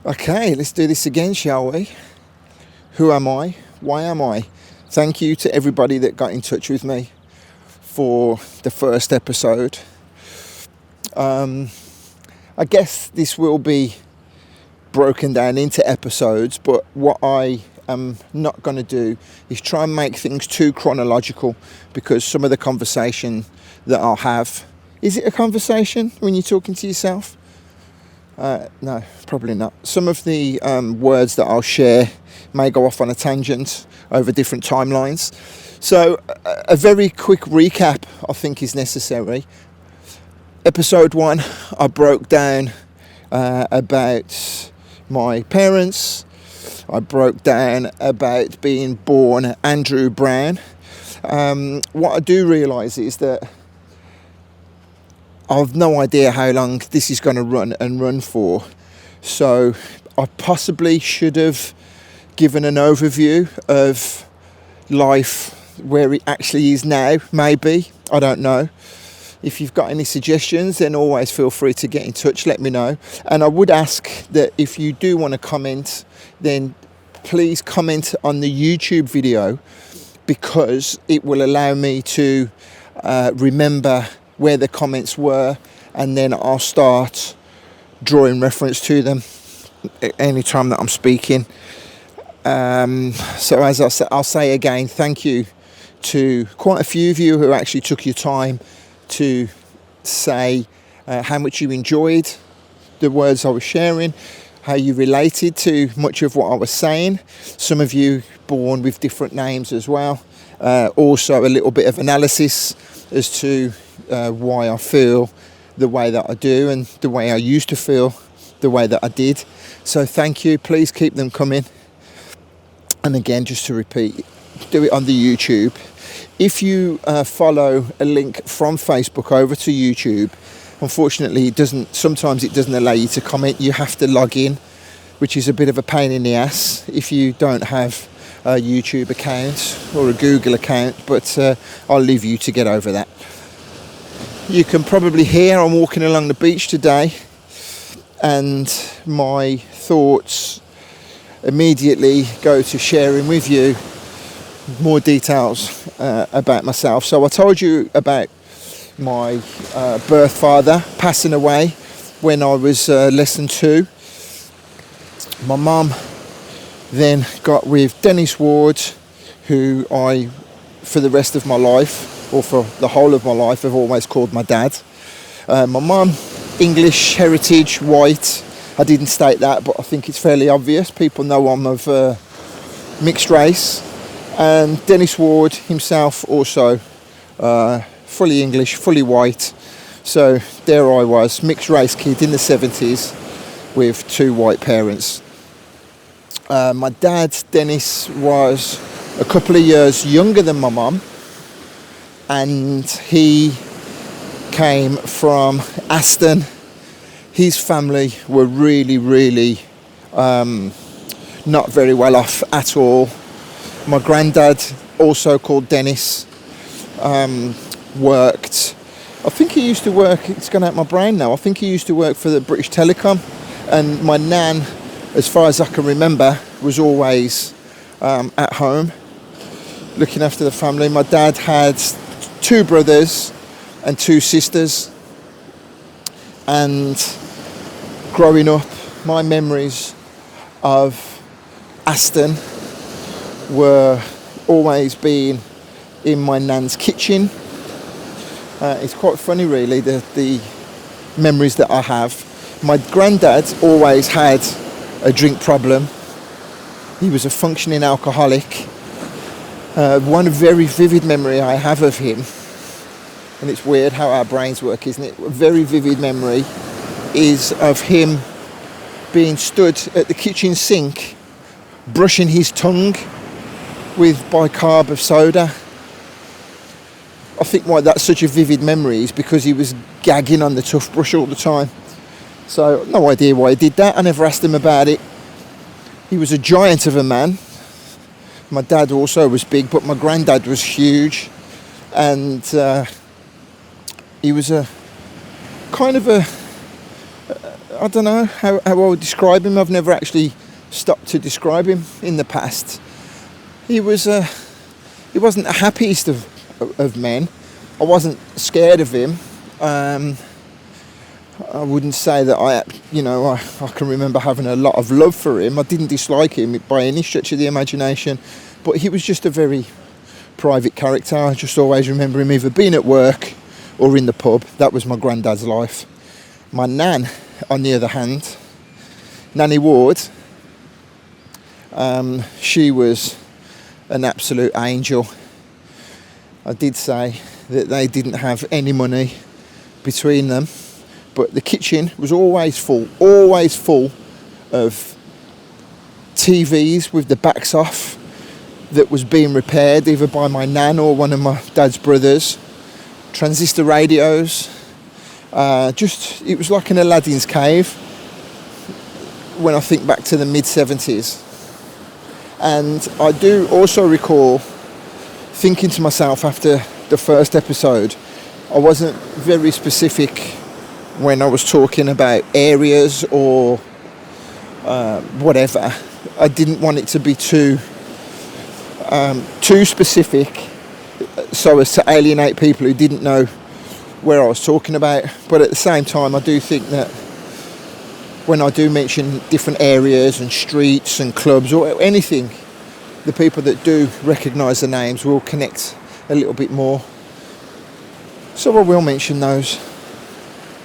Okay, let's do this again, shall we? Who am I? Why am I? Thank you to everybody that got in touch with me for the first episode. I guess this will be broken down into episodes, but what I am not going to do is try and make things too chronological, because some of the conversation that I'll have... Is it a conversation when you're talking to yourself? No, probably not. Some of the words that I'll share may go off on a tangent over different timelines. So a very quick recap, I think, is necessary. Episode 1, I broke down about my parents. I broke down about being born Andrew Brown. What I do realise is that I've no idea how long this is going to run for. So I possibly should have given an overview of life where it actually is now, maybe. I don't know. If you've got any suggestions, then always feel free to get in touch, let me know. And I would ask that if you do want to comment, then please comment on the YouTube video, because it will allow me to remember where the comments were, and then I'll start drawing reference to them any time that I'm speaking. So as I'll say again, thank you to quite a few of you who actually took your time to say how much you enjoyed the words I was sharing, how you related to much of what I was saying. Some of you born with different names as well. Also a little bit of analysis as to why I feel the way that I do, and the way I used to feel the way that I did. So thank you, please keep them coming. And again, just to repeat, do it on the YouTube. If you follow a link from Facebook over to YouTube, unfortunately sometimes it doesn't allow you to comment. You have to log in, which is a bit of a pain in the ass if you don't have a YouTube account or a Google account, but I'll leave you to get over that. You can probably hear I'm walking along the beach today, and my thoughts immediately go to sharing with you more details about myself. So I told you about my birth father passing away when I was less than 2. My mum then got with Dennis Ward, who I, for the rest of my life, or for the whole of my life, have always called my dad. My mum, English heritage, white. I didn't state that, but I think it's fairly obvious. People know I'm of mixed race. And Dennis Ward himself also fully English, fully white. So there I was, mixed race kid in the 70s with 2 white parents. My dad, Dennis, was a couple of years younger than my mum, and he came from Aston. His family were really not very well off at all. My granddad, also called Dennis, worked, I think he used to work, it's gone out my brain now, I think he used to work for the British Telecom. And my nan, as far as I can remember, was always at home looking after the family. My dad had 2 brothers and 2 sisters, and growing up, my memories of Aston were always being in my nan's kitchen. It's quite funny really, the memories that I have. My granddad always had a drink problem. He was a functioning alcoholic. One very vivid memory I have of him, and it's weird how our brains work, isn't it? A very vivid memory is of him being stood at the kitchen sink, brushing his tongue with bicarb of soda. I think why that's such a vivid memory is because he was gagging on the toothbrush all the time. So no idea why he did that. I never asked him about it. He was a giant of a man. My dad also was big, but my granddad was huge, and he was a kind of a, I don't know how I would describe him. I've never actually stopped to describe him in the past. He wasn't the happiest of men. I wasn't scared of him. I wouldn't say that I can remember having a lot of love for him. I didn't dislike him by any stretch of the imagination, but he was just a very private character. I just always remember him either being at work or in the pub. That was my granddad's life. My nan, on the other hand, Nanny Ward, she was an absolute angel. I did say that they didn't have any money between them, but the kitchen was always full of TVs with the backs off that was being repaired either by my nan or one of my dad's brothers. Transistor radios. It was like an Aladdin's cave when I think back to the mid-70s. And I do also recall thinking to myself after the first episode, I wasn't very specific when I was talking about areas or whatever. I didn't want it to be too specific so as to alienate people who didn't know where I was talking about. But at the same time, I do think that when I do mention different areas and streets and clubs or anything, the people that do recognise the names will connect a little bit more. So I will mention those.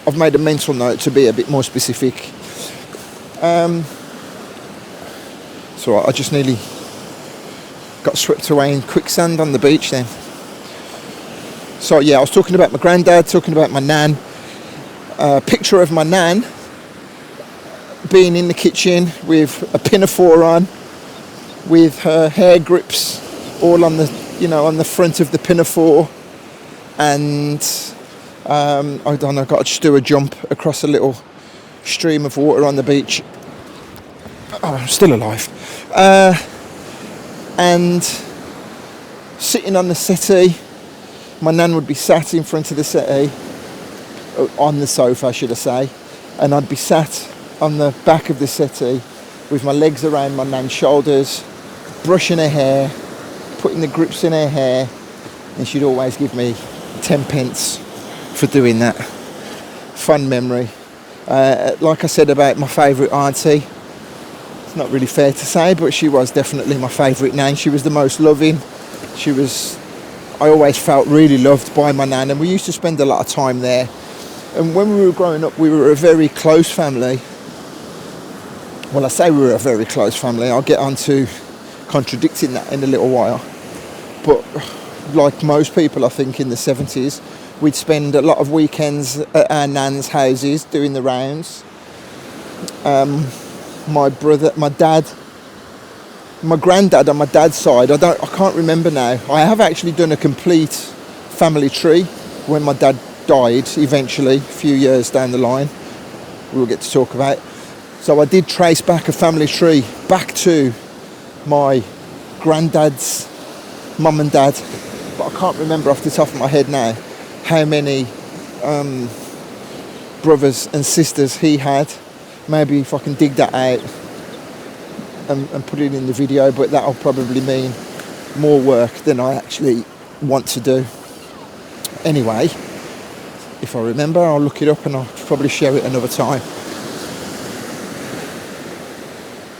I've made a mental note to be a bit more specific. So I just nearly got swept away in quicksand on the beach then. So yeah, I was talking about my granddad, talking about my nan. A picture of my nan being in the kitchen with a pinafore on, with her hair grips all on the front of the pinafore, and I don't know, got to just do a jump across a little stream of water on the beach. Oh, I'm still alive. And sitting on the settee, my nan would be sat in front of the settee, on the sofa, should I say, and I'd be sat on the back of the settee with my legs around my nan's shoulders, brushing her hair, putting the grips in her hair, and she'd always give me 10 pence for doing that. Fun memory. Like I said about my favourite auntie, it's not really fair to say, but she was definitely my favourite nan. She was the most loving. I always felt really loved by my nan, and we used to spend a lot of time there. And when we were growing up, we were a very close family. Well, I say we were a very close family. I'll get on to contradicting that in a little while. But like most people, I think, in the 70s, we'd spend a lot of weekends at our nan's houses doing the rounds. My granddad on my dad's side, I can't remember now. I have actually done a complete family tree when my dad died eventually, a few years down the line. We'll get to talk about. So I did trace back a family tree back to my granddad's mum and dad, but I can't remember off the top of my head now how many brothers and sisters he had. Maybe if I can dig that out and put it in the video, but that'll probably mean more work than I actually want to do. Anyway, if I remember, I'll look it up and I'll probably share it another time.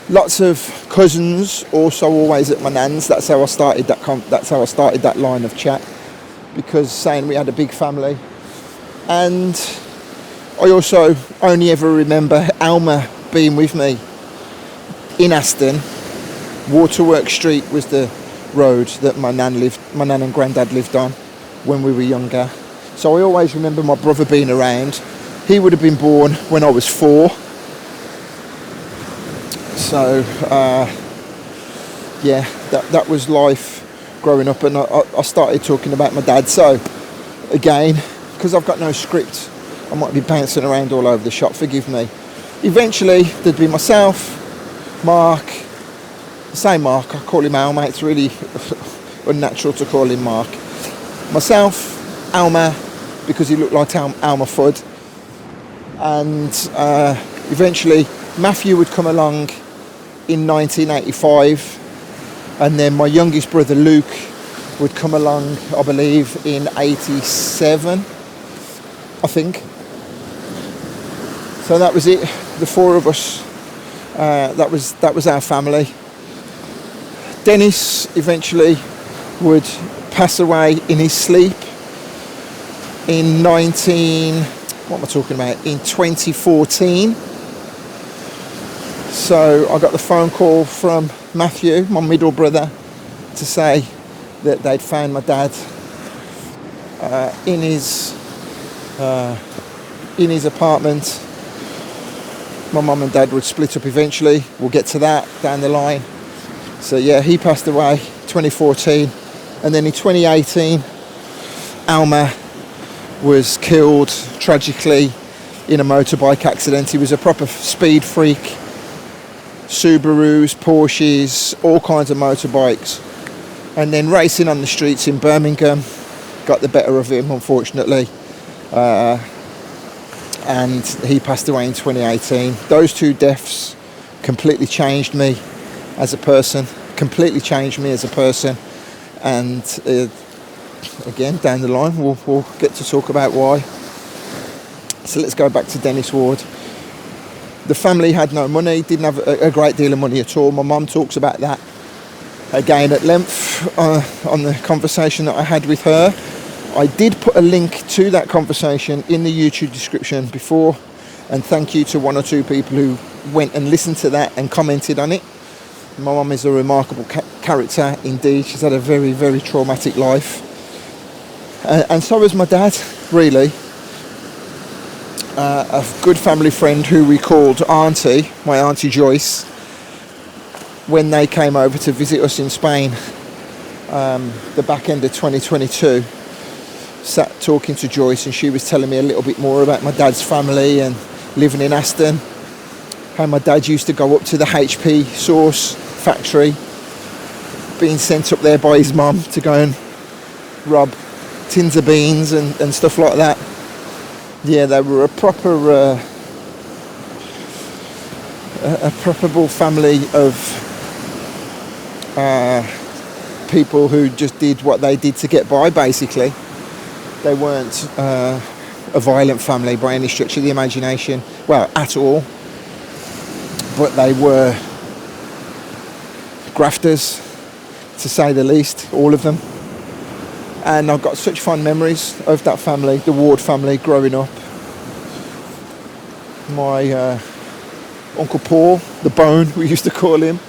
Lots of cousins, also always at my nan's. That's how I started that line of chat, because saying we had a big family. And I also only ever remember Alma being with me in Aston. Waterworks Street was the road that my nan and granddad lived on when we were younger. So I always remember my brother being around. He would have been born when I was 4. So that was life growing up, and I started talking about my dad. So again, because I've got no script, I might be bouncing around all over the shop, forgive me. Eventually there'd be myself, Mark, say Mark, I call him Alma, it's really unnatural to call him Mark. Myself, Alma, because he looked like Alma Fudd, and Eventually, Matthew would come along in 1985, and then my youngest brother Luke would come along, I believe, in 87, I think. So that was it, the four of us. That was our family. Dennis eventually would pass away in his sleep in 2014. So I got the phone call from Matthew, my middle brother, to say that they'd found my dad in his apartment. My mum and dad would split up eventually. We'll get to that down the line. So yeah, he passed away 2014, and then in 2018 Alma was killed tragically in a motorbike accident. He was a proper speed freak. Subarus, Porsches, all kinds of motorbikes, and then racing on the streets in Birmingham got the better of him, unfortunately, and he passed away in 2018. Those two deaths completely changed me as a person, and again, down the line we'll get to talk about why. So let's go back to Dennis Ward. The family had no money, didn't have a great deal of money at all. My mum talks about that again at length on the conversation that I had with her. I did put a link to that conversation in the YouTube description before, and thank you to one or two people who went and listened to that and commented on it. My mum is a remarkable character indeed. She's had a very, very traumatic life. And so was my dad, really. A good family friend who we called Auntie, my Auntie Joyce, when they came over to visit us in Spain, the back end of 2022, sat talking to Joyce, and she was telling me a little bit more about my dad's family and living in Aston, how my dad used to go up to the HP sauce factory, being sent up there by his mum to go and rob tins of beans and stuff like that. Yeah, they were a proper family of people who just did what they did to get by, basically. They weren't a violent family by any stretch of the imagination, well, at all, but they were grafters, to say the least, all of them. And I've got such fond memories of that family, the Ward family, growing up. My Uncle Paul, the Bone, we used to call him,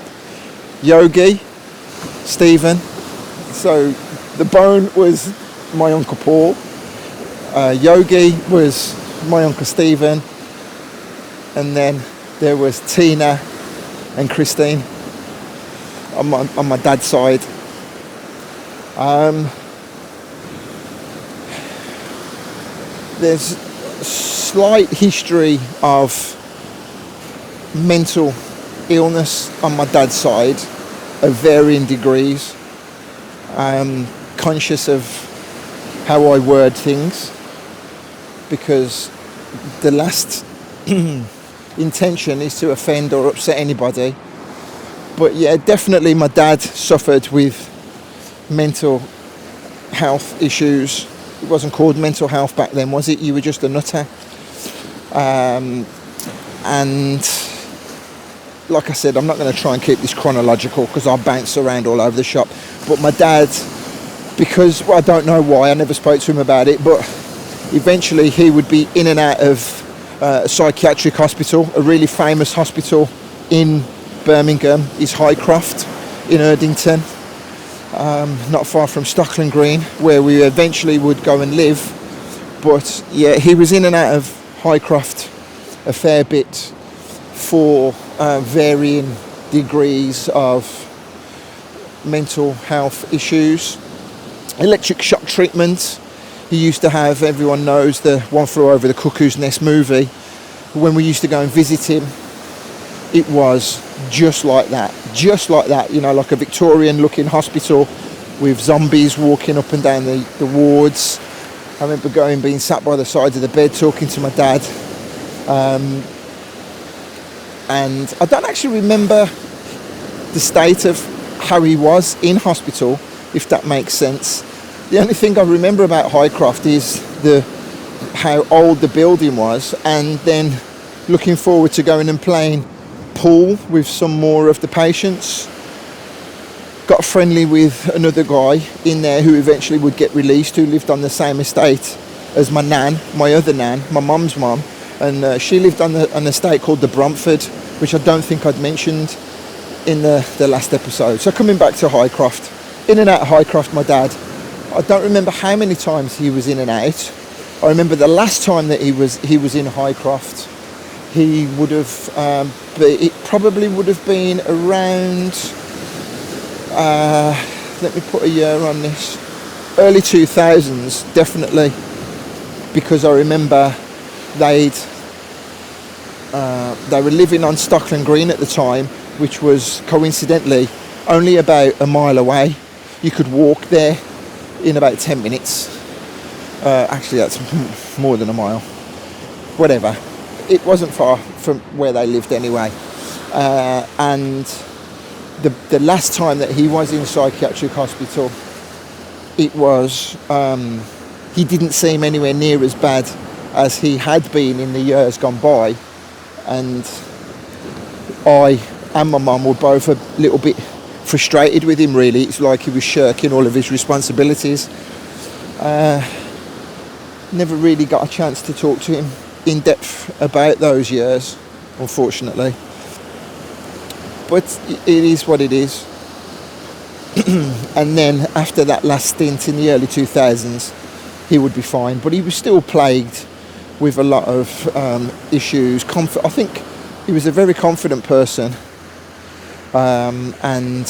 Yogi, Stephen. So the Bone was my Uncle Paul, Yogi was my Uncle Stephen, and then there was Tina and Christine on my dad's side. There's slight history of mental illness on my dad's side of varying degrees. I'm conscious of how I word things, because the last intention is to offend or upset anybody. But yeah, definitely my dad suffered with mental health issues. It wasn't called mental health back then, was it? You were just a nutter. And like I said, I'm not going to try and keep this chronological because I'll bounce around all over the shop. But my dad, because, well, I don't know why, I never spoke to him about it, but eventually he would be in and out of a psychiatric hospital, a really famous hospital in Birmingham is Highcroft in Erdington. Not far from Stockland Green, where we eventually would go and live. But yeah, he was in and out of Highcroft a fair bit for varying degrees of mental health issues. Electric shock treatment. He used to have, everyone knows, the One Flew Over the Cuckoo's Nest movie. When we used to go and visit him, it was just like that, you know, like a Victorian looking hospital with zombies walking up and down the wards. I remember being sat by the side of the bed talking to my dad. and I don't actually remember the state of how he was in hospital, if that makes sense. The only thing I remember about Highcroft is how old the building was, and then looking forward to going and playing pool with some more of the patients. Got friendly with another guy in there who eventually would get released, who lived on the same estate as my nan, my other nan, my mum's mum, and she lived on an estate called the Bromford, which I don't think I'd mentioned in the last episode. So coming back to Highcroft, in and out of Highcroft, my dad, I don't remember how many times he was in and out. I remember the last time that he was in Highcroft, he would have, it probably would have been around, let me put a year on this, early 2000s, definitely, because I remember they were living on Stockland Green at the time, which was coincidentally only about a mile away. You could walk there in about 10 minutes. Actually, that's more than a mile. Whatever. It wasn't far from where they lived anyway. And the last time that he was in psychiatric hospital, it was, he didn't seem anywhere near as bad as he had been in the years gone by. And I and my mum were both a little bit frustrated with him, really. It's like he was shirking all of his responsibilities. Never really got a chance to talk to him in depth about those years, unfortunately. But it is what it is. And then after that last stint in the early 2000s, he would be fine. But he was still plagued with a lot of issues. I think he was a very confident person. And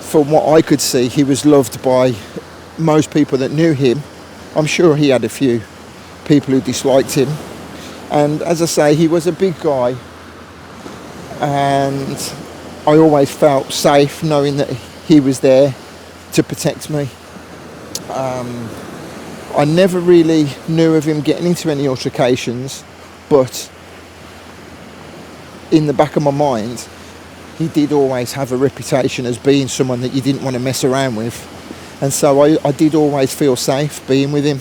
from what I could see, he was loved by most people that knew him. I'm sure he had a few people who disliked him. And as I say, he was a big guy. And I always felt safe knowing that he was there to protect me. I never really knew of him getting into any altercations, but in the back of my mind, he did always have a reputation as being someone that you didn't want to mess around with. And so I did always feel safe being with him.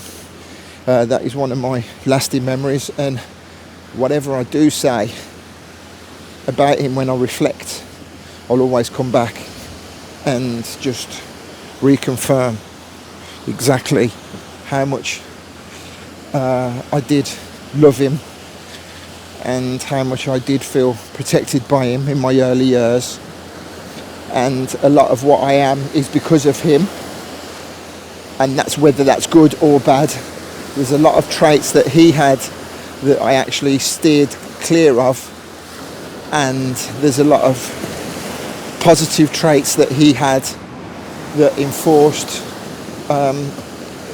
That is one of my lasting memories, and whatever I do say about him when I reflect, I'll always come back and just reconfirm exactly how much I did love him and how much I did feel protected by him in my early years. And a lot of what I am is because of him, and that's whether that's good or bad. There's a lot of traits that he had that I actually steered clear of, and there's a lot of positive traits that he had that enforced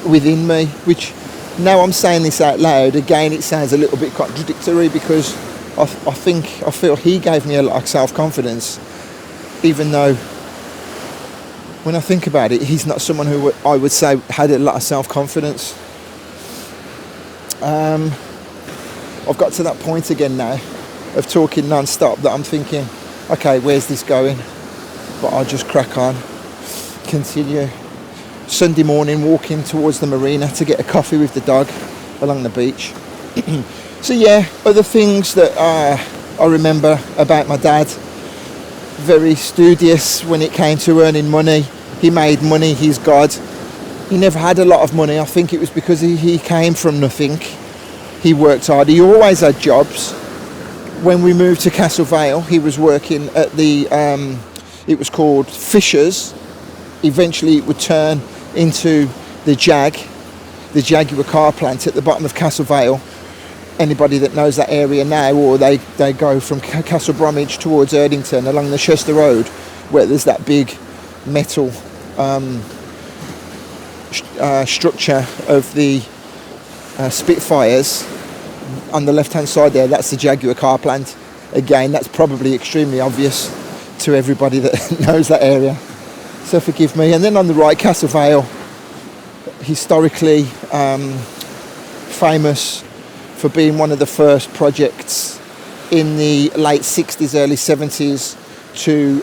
within me, which now I'm saying this out loud, again it sounds a little bit contradictory, because I feel he gave me a lot of self-confidence, even though when I think about it, he's not someone who I would say had a lot of self-confidence. I've got to that point again now of talking non-stop that I'm thinking, okay, where's this going? But I'll just crack on, continue. Sunday morning, walking towards the marina to get a coffee with the dog along the beach. So yeah, other things that I remember about my dad: very studious when it came to earning money. He made money his god. He never had a lot of money. I think it was because he came from nothing. He worked hard. He always had jobs. When we moved to Castle Vale, he was working at the, it was called Fisher's. Eventually it would turn into the Jaguar car plant at the bottom of Castle Vale. Anybody that knows that area now, or they go from Castle Bromwich towards Erdington along the Chester Road, where there's that big metal structure of the Spitfires on the left hand side there. That's the Jaguar car plant. Again, that's probably extremely obvious to everybody that knows that area, so forgive me. And then on the right, Castle Vale, historically famous for being one of the first projects in the late 60s, early 70s to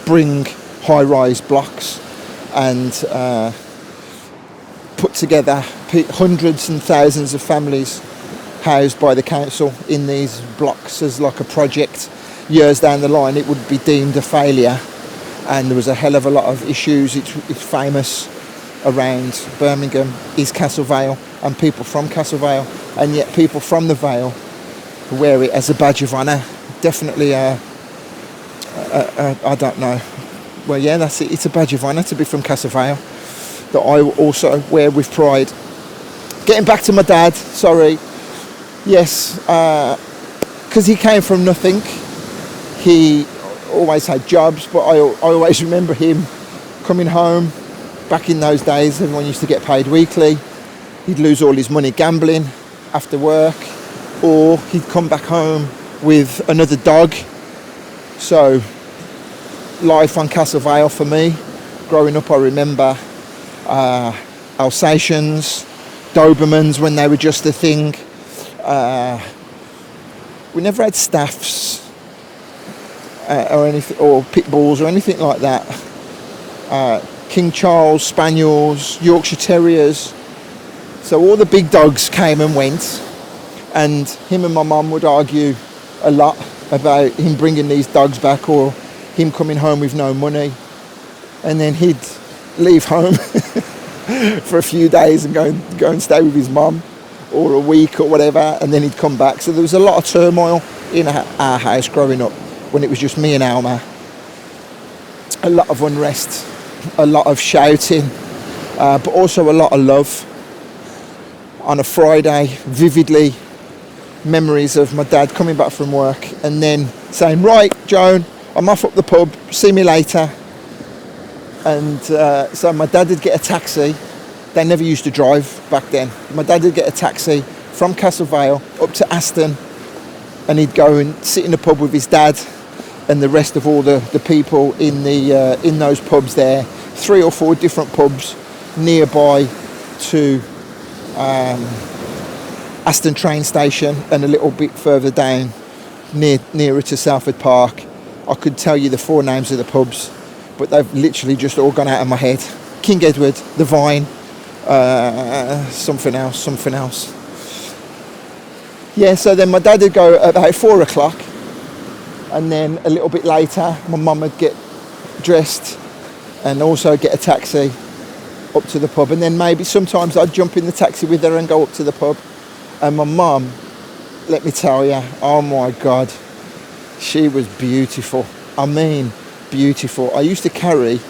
bring high-rise blocks and put together hundreds and thousands of families housed by the council in these blocks as like a project. Years down the line it would be deemed a failure, and there was a hell of a lot of issues. It's famous around Birmingham is Castle Vale and people from Castle Vale, and yet people from the Vale wear it as a badge of honour. Definitely I don't know. Well, yeah, that's it. It's a badge of honour to be from Castle Vale that I also wear with pride. Getting back to my dad, sorry. Yes, because he came from nothing. He always had jobs, but I always remember him coming home. Back in those days, everyone used to get paid weekly. He'd lose all his money gambling after work, or he'd come back home with another dog. So life on Castle Vale for me, growing up, I remember Alsatians, Dobermans when they were just a thing. We never had staffs or anything, or pit bulls or anything like that. King Charles Spaniels, Yorkshire Terriers. So all the big dogs came and went, and him and my mum would argue a lot about him bringing these dogs back or him coming home with no money, and then he'd leave home for a few days and go and stay with his mum, or a week or whatever, and then he'd come back. So there was a lot of turmoil in our house growing up when it was just me and Alma. A lot of unrest, a lot of shouting, but also a lot of love. On a Friday, vividly, memories of my dad coming back from work and then saying, right, Joan, I'm off up the pub, see me later. And so my dad would get a taxi. They never used to drive back then. My dad would get a taxi from Castle Vale up to Aston, and he'd go and sit in the pub with his dad and the rest of all the people in those pubs there. 3 or 4 different pubs nearby to Aston train station, and a little bit further down nearer to Salford Park. I could tell you the 4 names of the pubs, but they've literally just all gone out of my head. King Edward, The Vine, something else. Yeah, so then my dad would go at about 4 o'clock, and then a little bit later my mum would get dressed and also get a taxi up to the pub, and then maybe sometimes I'd jump in the taxi with her and go up to the pub. And my mum, let me tell you, oh my God, she was beautiful. I mean, beautiful. I used to carry,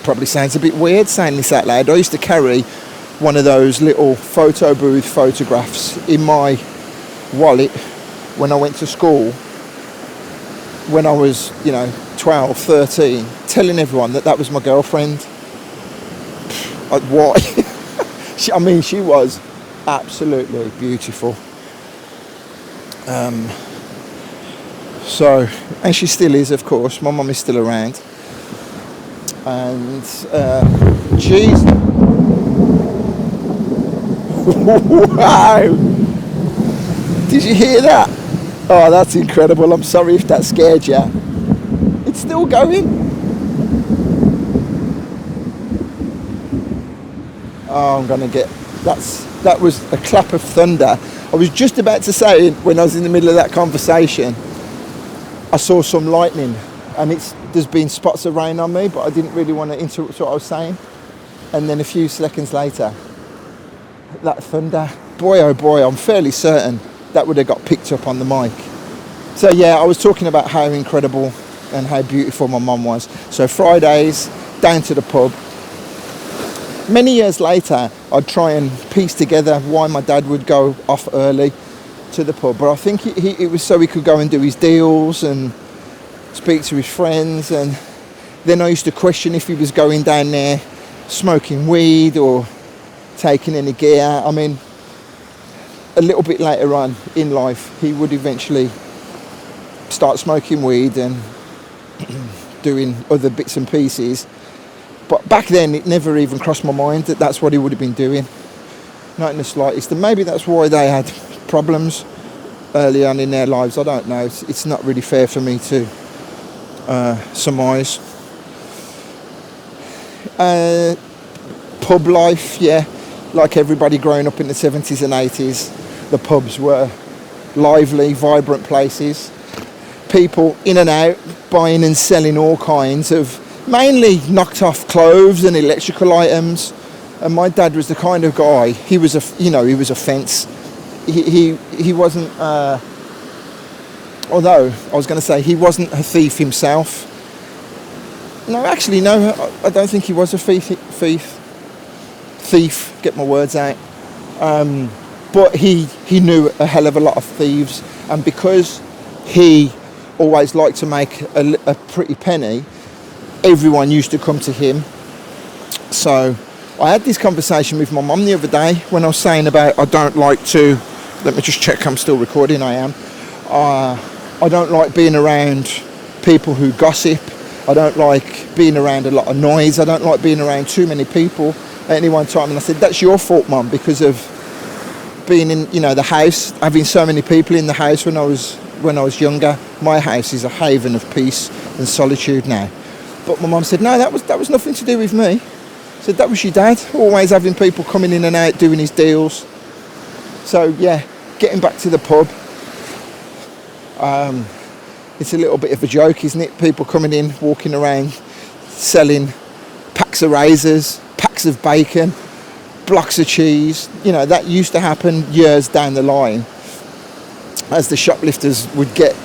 probably sounds a bit weird saying this out loud, I used to carry one of those little photo booth photographs in my wallet when I went to school, when I was, 12, 13, telling everyone that was my girlfriend. Why? She was absolutely beautiful. So, and she still is, of course. My mum is still around. And, jeez. Wow! Did you hear that? Oh, that's incredible. I'm sorry if that scared you. It's still going. Oh, I'm gonna get. That was a clap of thunder. I was just about to say, when I was in the middle of that conversation, I saw some lightning, and there's been spots of rain on me, but I didn't really want to interrupt what I was saying. And then a few seconds later, that thunder, boy oh boy, I'm fairly certain that would have got picked up on the mic. So yeah, I was talking about how incredible and how beautiful my mum was. So Fridays, down to the pub. Many years later, I'd try and piece together why my dad would go off early to the pub, but I think it was so he could go and do his deals and speak to his friends. And then I used to question if he was going down there smoking weed or taking any gear. I mean, a little bit later on in life, he would eventually start smoking weed and doing other bits and pieces. But back then, it never even crossed my mind that that's what he would have been doing. Not in the slightest. And maybe that's why they had problems. early on in their lives. I don't know. It's not really fair for me to surmise. Pub life, yeah. Like everybody growing up in the 70s and 80s, the pubs were lively, vibrant places. People in and out, buying and selling all kinds of mainly knocked off clothes and electrical items. And my dad was the kind of guy, he was a fence. He wasn't, although I was going to say he wasn't a thief himself. No, actually, no, I don't think he was a thief, get my words out. But he knew a hell of a lot of thieves. And because he always liked to make a pretty penny, everyone used to come to him. So I had this conversation with my mum the other day when I was saying about I don't like to, let me just check I'm still recording, I am. I don't like being around people who gossip. I don't like being around a lot of noise. I don't like being around too many people at any one time. And I said, that's your fault, Mum, because of being in, the house, having so many people in the house when I was younger. My house is a haven of peace and solitude now. But my mum said, no, that was nothing to do with me. I said, that was your dad, always having people coming in and out, doing his deals. So yeah, getting back to the pub. It's a little bit of a joke, isn't it? People coming in, walking around, selling packs of razors, packs of bacon, blocks of cheese. That used to happen years down the line as the shoplifters would get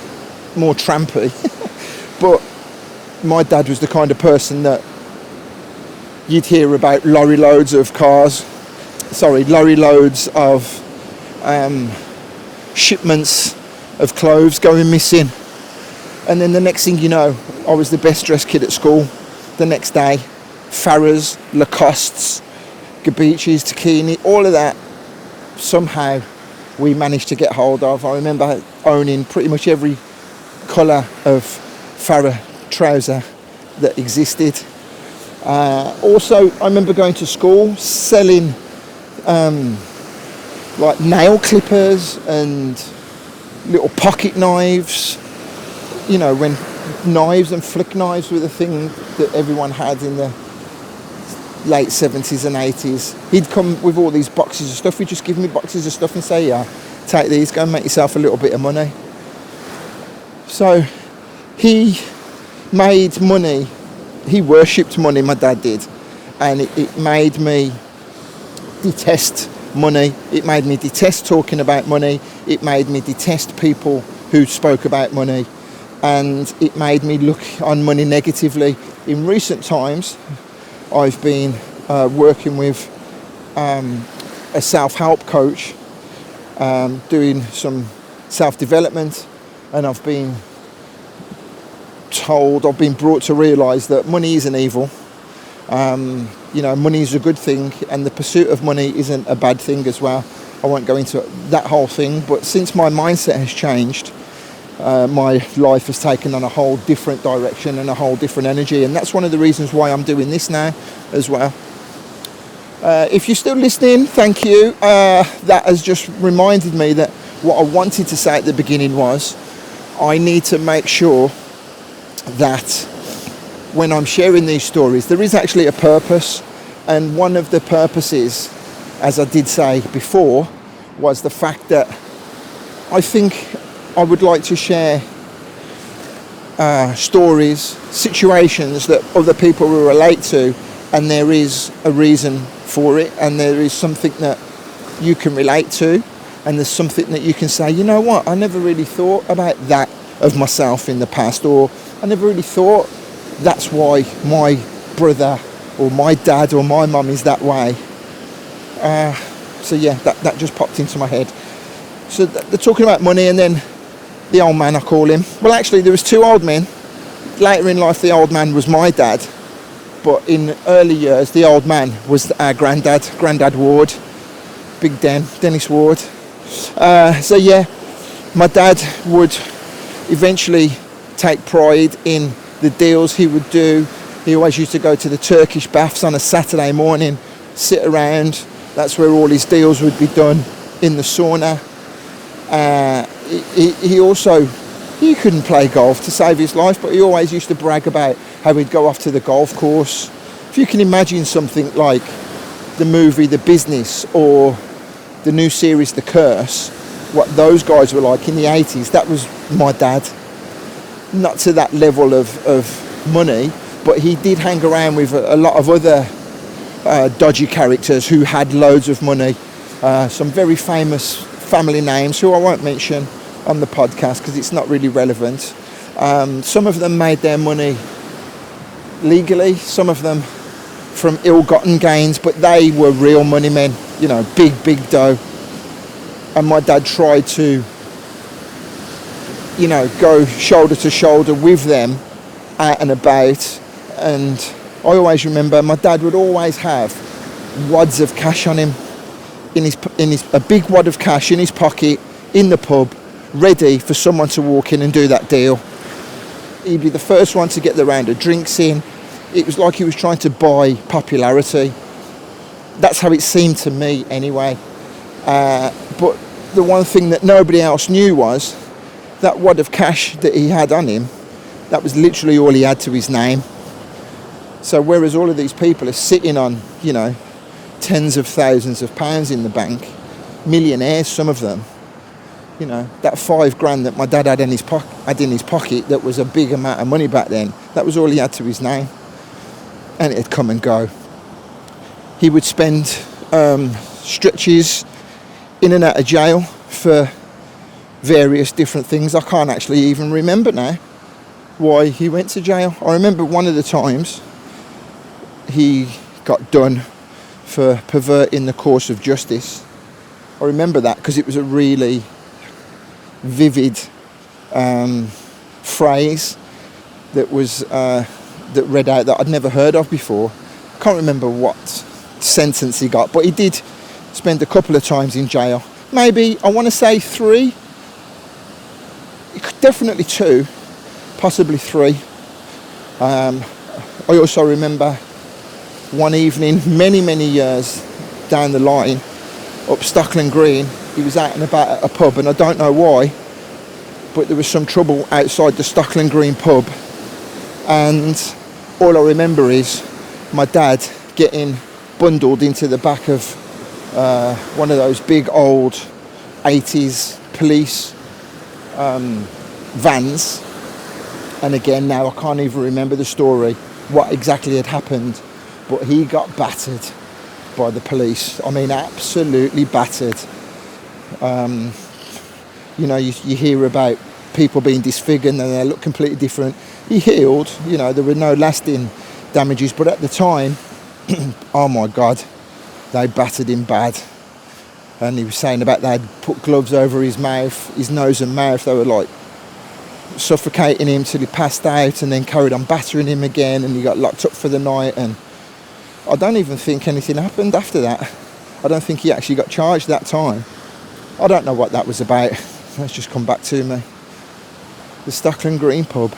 more trampy. But my dad was the kind of person that you'd hear about lorry loads of shipments of clothes going missing. And then the next thing you know, I was the best dressed kid at school. The next day, Farrah's, Lacoste's, Gabichis, Tacchini, all of that, somehow we managed to get hold of. I remember owning pretty much every colour of Farrah trouser that existed. Also, I remember going to school selling like nail clippers and little pocket knives. When knives and flick knives were the thing that everyone had in the late 70s and 80s. He'd come with all these boxes of stuff. He'd just give me boxes of stuff and say, yeah, take these, go and make yourself a little bit of money. So he made money. He worshipped money, my dad did. And it made me detest money. It made me detest talking about money. It made me detest people who spoke about money. And it made me look on money negatively. In recent times, I've been working with a self-help coach, doing some self-development, and I've been brought to realise that money isn't evil. Money is a good thing, and the pursuit of money isn't a bad thing as well. I won't go into that whole thing, but since my mindset has changed, my life has taken on a whole different direction and a whole different energy, and that's one of the reasons why I'm doing this now as well. If you're still listening, thank you. That has just reminded me that what I wanted to say at the beginning was I need to make sure that when I'm sharing these stories, there is actually a purpose, and one of the purposes, as I did say before, was the fact that I think I would like to share stories, situations that other people will relate to, and there is a reason for it, and there is something that you can relate to, and there's something that you can say, you know what, I never really thought about that of myself in the past, or I never really thought that's why my brother or my dad or my mum is that way. So yeah, that just popped into my head. So they're talking about money, and then the old man, I call him. Well, actually, there was two old men. Later in life, the old man was my dad. But in early years, the old man was our Grandad Ward. Big Dennis Ward. So yeah, my dad would eventually take pride in the deals he would do. He always used to go to the Turkish baths on a Saturday morning, sit around. That's where all his deals would be done, in the sauna. he also, he couldn't play golf to save his life, but he always used to brag about how he'd go off to the golf course. If you can imagine something like the movie The Business or the new series The Curse, what those guys were like in the 80s, that was my dad. Not to that level of money, but he did hang around with a lot of other dodgy characters who had loads of money. Some very famous family names who I won't mention on the podcast because it's not really relevant. Some of them made their money legally, some of them from ill-gotten gains, but they were real money men, you know, big dough. And my dad tried to, you know, go shoulder to shoulder with them out and about. And I always remember my dad would always have wads of cash on him, a big wad of cash in his pocket in the pub, ready for someone to walk in and do that deal. He'd be the first one to get the round of drinks in. It was like he was trying to buy popularity. That's how it seemed to me anyway. But the one thing that nobody else knew was that wad of cash that he had on him, that was literally all he had to his name. So whereas all of these people are sitting on, you know, tens of thousands of pounds in the bank, millionaires, some of them, you know, that $5,000 that my dad had in his pocket, that was a big amount of money back then, that was all he had to his name. And it'd come and go. He would spend stretches in and out of jail for various different things. I can't actually even remember now why he went to jail. I remember one of the times he got done for perverting the course of justice. I remember that because it was a really vivid phrase that was that read out that I'd never heard of before. I can't remember what sentence he got, but he did spend a couple of times in jail. Maybe, I want to say 3, definitely 2, possibly 3. I also remember one evening, many years down the line, up Stockland Green, he was out and about at a pub, and I don't know why, but there was some trouble outside the Stockland Green pub, and all I remember is my dad getting bundled into the back of one of those big old 80s police vans. And again, now I can't even remember the story, what exactly had happened, but he got battered by the police. I mean, absolutely battered. You know, you hear about people being disfigured and they look completely different. He healed, you know, there were no lasting damages, but at the time, oh my God, they battered him bad. And he was saying about they'd put gloves over his mouth, his nose and mouth. They were like suffocating him till he passed out, and then carried on battering him again, and he got locked up for the night. And I don't even think anything happened after that. I don't think he actually got charged that time. I don't know what that was about. That's just come back to me. The Stockland Green pub,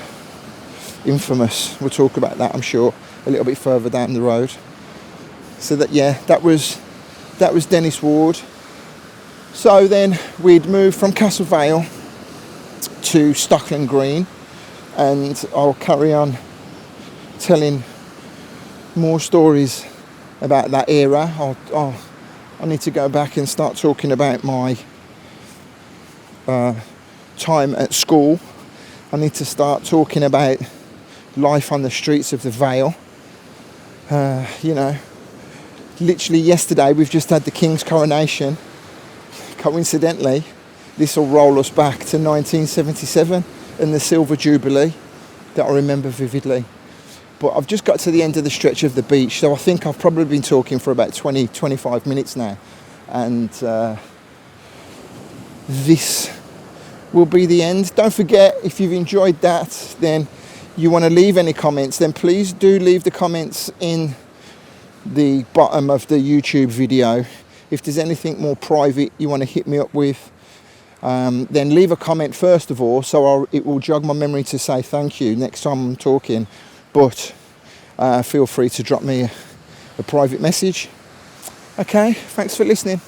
infamous. We'll talk about that, I'm sure, a little bit further down the road. So that, yeah, that was Dennis Ward. So then we'd moved from Castle Vale to Stockland Green, and I'll carry on telling more stories about that era. I need to go back and start talking about my time at school. I need to start talking about life on the streets of the Vale. You know, literally yesterday we've just had the King's coronation. Coincidentally, this will roll us back to 1977 and the Silver Jubilee that I remember vividly. But I've just got to the end of the stretch of the beach, so I think I've probably been talking for about 20-25 minutes now. And this will be the end. Don't forget, if you've enjoyed that, then you want to leave any comments, then please do leave the comments in the bottom of the YouTube video. If there's anything more private you want to hit me up with, then leave a comment first of all, so it will jog my memory to say thank you next time I'm talking. But feel free to drop me a private message. Okay, thanks for listening.